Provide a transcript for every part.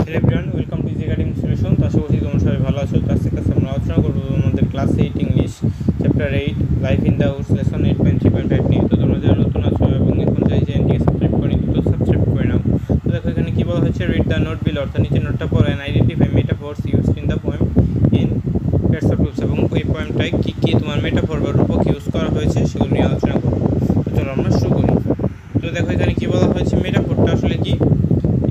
Hello everyone welcome to easy academic solution. तो आशा कরি তোমরা সবাই ভালো আছো। তো আজকে আমরা আলোচনা করব আমাদের class 8 English chapter 8 life in the Woods lesson 8.3.5 নিয়ে। তো তোমরা যারা নতুন আছো এবং এখন যাই চ্যানেলটিকে সাবস্ক্রাইব করনি তো সাবস্ক্রাইব করে নাও। তো দেখো এখানে কি বলা হচ্ছে, রিড দ্য নোট বিল, অর্থাৎ নিচে নোটটা পড়ো and identify metaphors used in the poem in pets of tools, এবং ওই পোয়েমটায় কি কি তোমার মেটাফোর বা রূপক ইউজ করা হয়েছে সেগুলো নিয়ে আলোচনা করব। তো চলো আমরা শুরু করি। তো দেখো এখানে কি বলা হয়েছে, মেটাফোরটা আসলে কি,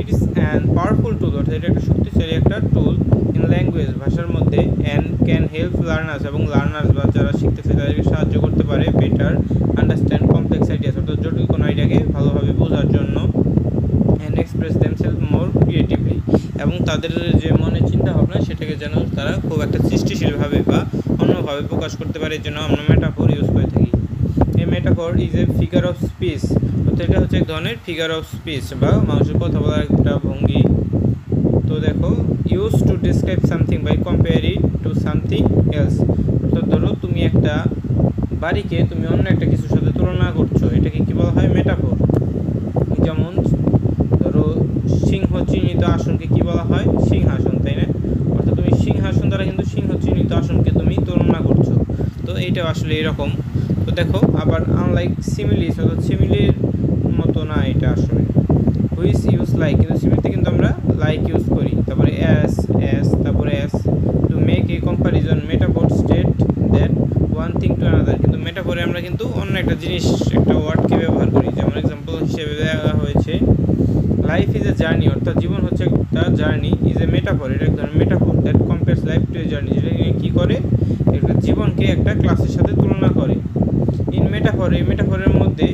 ইট ইজ অ্যান পাওয়ারফুল টুল, অর্থাৎ এটা একটা শক্তিশালী একটা টুল ইন ল্যাঙ্গুয়েজ ভাষার মধ্যে, অ্যান্ড ক্যান হেল্প লার্নার্স এবং লার্নার্স বা যারা শিখতেছে তাদেরকে সাহায্য করতে পারে বেটার আন্ডারস্ট্যান্ড কমপ্লেক্স আইডিয়াস, অর্থাৎ জটিল কোনো আইডিয়াকে ভালোভাবে বোঝার জন্য, and express themselves more creatively, এবং তাদের যে মনে চিন্তা ভাবনা সেটাকে যেন তারা খুব একটা সৃষ্টিশীলভাবে বা অন্যভাবে প্রকাশ করতে পারে, এর জন্য আমরা মেটাফোর ইউজ করে থাকি। এই metaphor is a figure of speech, অর্থাৎ এটা হচ্ছে এক ধরনের ফিগার অফ স্পিচ বা মানুষের কথা বলার একটা ভঙ্গি। তো দেখো use to describe something by compare it to something else, অর্থাৎ ধরো তুমি একটা বাড়িকে তুমি অন্য একটা কিছুর সাথে তুলনা করছো, এটাকে কি বলা হয়, মেটাফোর। যেমন ধরো সিংহ চিহ্নিত আসনকে কি বলা হয়, সিংহাসন, তাই না? অর্থাৎ তুমি সিংহাসন দ্বারা কিন্তু সিংহ চিহ্নিত আসনকে তুমি তুলনা করছো, তো এইটা আসলে এরকম। তো দেখো আবার আনলাইক সিমিলিস, অর্থাৎ সিমিলির মতো না এটা আসলে। হুইচ ইউজ লাইক, কিন্তু সিমিলিতে কিন্তু আমরা লাইক ইউজ করি, তারপরে অ্যাস তারপরে as to make a comparison metaphor state that one thing to another, কিন্তু মেটাফোরে আমরা কিন্তু অন্য একটা জিনিস একটা ওয়ার্ডকে ব্যবহার করি। যেমন এক্সাম্পল হিসেবে দেওয়া হয়েছে লাইফ ইজ এ জার্নি, অর্থাৎ জীবন হচ্ছে একটা জার্নি, ইজ এ মেটাফোর, এটা এক ধরনের metaphor that compares life to a journey, যেটা কী করে, একটা জীবনকে একটা ক্লাসের সাথে তুলনা করে। ইন মেটাফোর, এই মেটাফোরের মধ্যে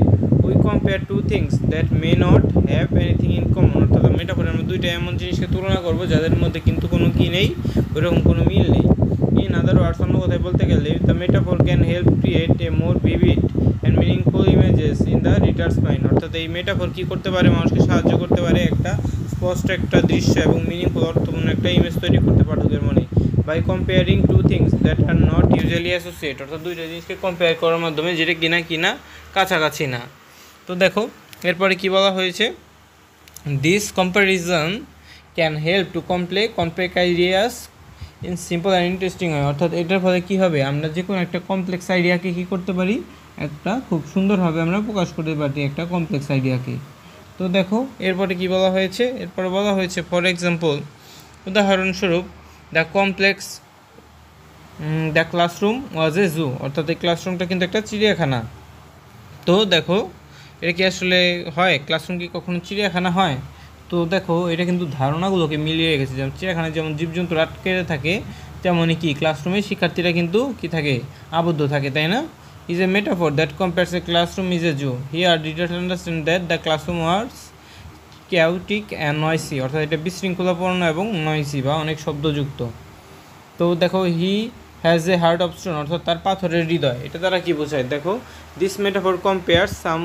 we compare to things that may not have anything in common, অর্থাৎ মেটাফোরের মধ্যে দুইটা এমন জিনিসকে তুলনা করবো যাদের মধ্যে কিন্তু কোনো কি নেই, ওইরকম কোনো মিল নেই। ইন আদার ওয়ার্ডস, অন্য কথায় বলতে গেলে, the metaphor can help create a more vivid and meaningful images in the readers mind, অর্থাৎ এই মেটাফোর কী করতে পারে, মানুষকে সাহায্য করতে পারে একটা স্পষ্ট একটা দৃশ্য এবং মিনিংফুল অর্থপূর্ণ একটা ইমেজ তৈরি করতে পাঠকের মনে, by comparing two things that are not usually associate, অর্থাৎ দুইটা জিনিসকে কম্পেয়ার করার মাধ্যমে যেটা কিনা কাছাকাছি না। তো দেখো এরপরে কি বলা হয়েছে, this comparison can help to complex ideas in simple and interesting হয়, অর্থাৎ এটার ফলে কী হবে, আমরা যে কোনো একটা কমপ্লেক্স আইডিয়াকে কী করতে পারি, একটা খুব সুন্দরভাবে আমরা প্রকাশ করতে পারি একটা কমপ্লেক্স আইডিয়াকে। তো দেখো এরপরে কি বলা হয়েছে, এরপরে বলা হয়েছে ফর এক্সাম্পল, উদাহরণস্বরূপ দ্য ক্লাসরুম ওয়াজ এ জু, অর্থাৎ এই ক্লাসরুমটা কিন্তু একটা চিড়িয়াখানা। তো দেখো এটা কি আসলে হয়, ক্লাসরুম কি কখনো চিড়িয়াখানা হয়? তো দেখো এটা কিন্তু ধারণাগুলোকে মিলিয়ে রেখেছে, যেমন চিড়িয়াখানায় যেমন জীবজন্তু আটকে থাকে, তেমনই কি ক্লাসরুমে শিক্ষার্থীরা কিন্তু কি থাকে, আবদ্ধ থাকে, তাই না? Is a metaphor that compares a classroom is a zoo, here details understand that the classroom was chaotic and noisy, অর্থাৎ এটা বিশৃঙ্খলাপূর্ণ এবং নয়সি বা অনেক শব্দযুক্ত। তো দেখো he has a heart of stone, অর্থাৎ তার পাথরের হৃদয়, এটা দ্বারা কি বোঝায়, দেখো this metaphor compares some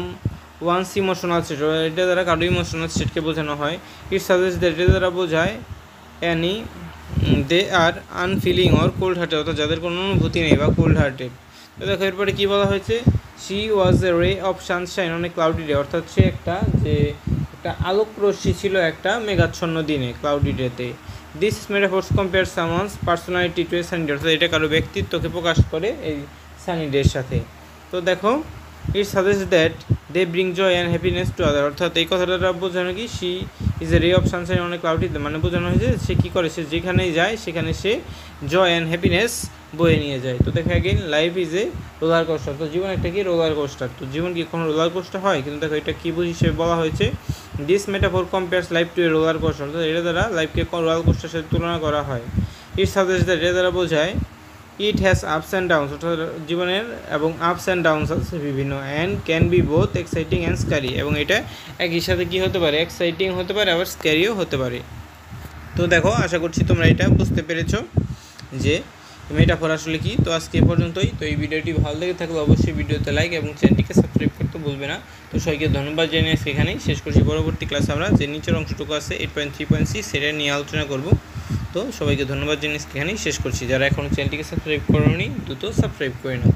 once emotional state, এটা দ্বারা কারো ইমোশনাল স্টেটকে বোঝানো হয়। ইট সাজেস্ট দ্যাট, এটা দ্বারা বোঝায় any they are unfeeling or cold hearted, অর্থাৎ যাদের কোনো অনুভূতি নেই বা কোল্ড হার্টেড। তো দেখো এরপরে কী বলা হয়েছে, she was A ray of sunshine on a cloudy day, অর্থাৎ সে একটা আলোক রশ্মি ছিল একটা মেঘাচ্ছন্ন দিনে, ক্লাউডি ডেতে। This metaphors compare someone's personality two A sunny day, অর্থাৎ এটা কারো ব্যক্তিত্বকে প্রকাশ করে এই সানি ডের সাথে। তো দেখো it suggest that they bring joy and happiness to other, অর্থাৎ এই কথাটা বোঝানো কি, she is a ray of sunshine on a cloudy day, মানে বোঝানো হয়েছে সে কী করে, সে যেখানেই যায় সেখানে সে জয় অ্যান্ড হ্যাপিনেস বয়ে নিয়ে যায়। তো দেখো again life is a roller coaster, তো জীবন একটা কি রোলার কোস্টার, তো জীবন কি কোনো রোলার কোস্টার হয়? কিন্তু দেখো এটা কী হিসেবে বলা হয়েছে, this metaphor compares life to A roller coaster, অর্থাৎ এটা দ্বারা লাইফকে রোলার কোস্টারের সাথে তুলনা করা হয়। ইট সাজেস্ট দ্যাট, এটা দ্বারা বোঝায় it has ups and downs, অর্থাৎ জীবনের এবং আপস অ্যান্ড ডাউনস আছে বিভিন্ন, and can be both exciting and scary, এবং এটা একই সাথে কী হতে পারে, এক্সাইটিং হতে পারে আবার স্ক্যারিও হতে পারে। তো দেখো আশা করছি তোমরা এটা বুঝতে পেরেছো যে মেটাফোর আসলে কি। তো আজকে পর্যন্তই। তো এই ভিডিওটি ভালো লেগে থাকলে অবশ্যই ভিডিওতে লাইক এবং চ্যানেলটিকে সাবস্ক্রাইব করতে ভুলবে না। তো সবাইকে ধন্যবাদ জানিয়ে আজকে এখানেই শেষ করছি। পরবর্তী ক্লাসে আমরা যে নিচের অংশটুকু আছে 8.3.6 সেটা নিয়ে আলোচনা করব। তো সবাইকে ধন্যবাদ জানিয়ে আজকে এখানেই শেষ করছি। যারা এখনও চ্যানেলটিকে সাবস্ক্রাইব করোনি দ্রুত সাবস্ক্রাইব করে নাও।